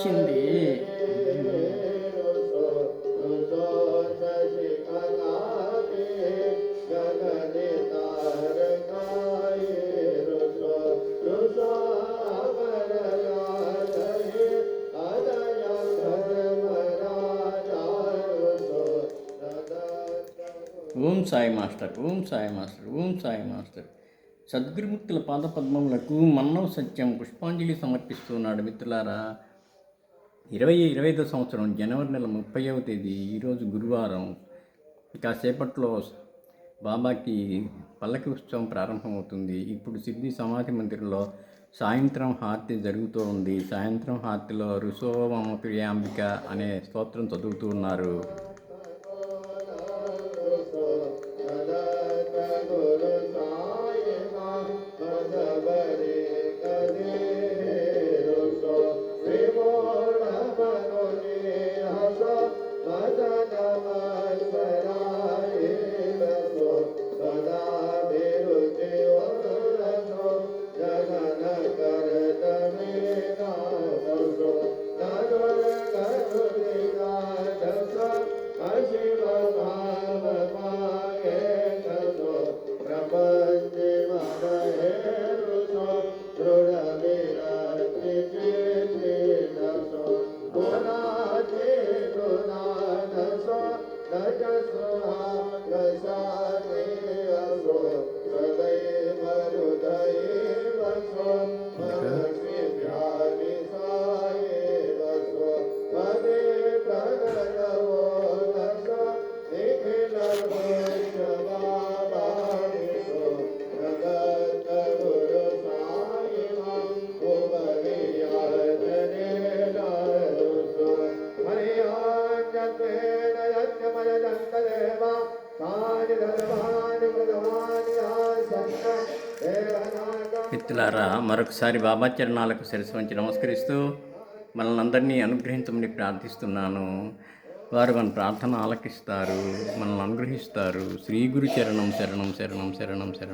వచ్చింది. Om Sai master, Om Sai master, Om Sai master. సద్గురుమూర్తుల పాదపద్మములకు Mannava సత్యం పుష్పాంజలి సమర్పిస్తున్నాడు. మిత్రులారా, 2025 సంవత్సరం జనవరి నెల 30వ తేదీ ఈరోజు గురువారం. కాసేపట్లో బాబాకి పల్లకి ఉత్సవం ప్రారంభమవుతుంది. ఇప్పుడు సిద్ధి సమాధి మందిరంలో సాయంత్రం హారతి జరుగుతూ ఉంది. సాయంత్రం హారతిలో రుసోమమ ప్రియాంబిక అనే స్తోత్రం చదువుతూ ఉన్నారు. మిత్రులారా, మరొకసారి బాబా చరణాలకు శిరస్సు వంచి నమస్కరిస్తూ మనల్ని అందరినీ అనుగ్రహించమని ప్రార్థిస్తున్నాను. వారు మన ప్రార్థన ఆలకిస్తారు, మనల్ని అనుగ్రహిస్తారు. శ్రీ గురు చరణం శరణం శరణం శరణం శరణం.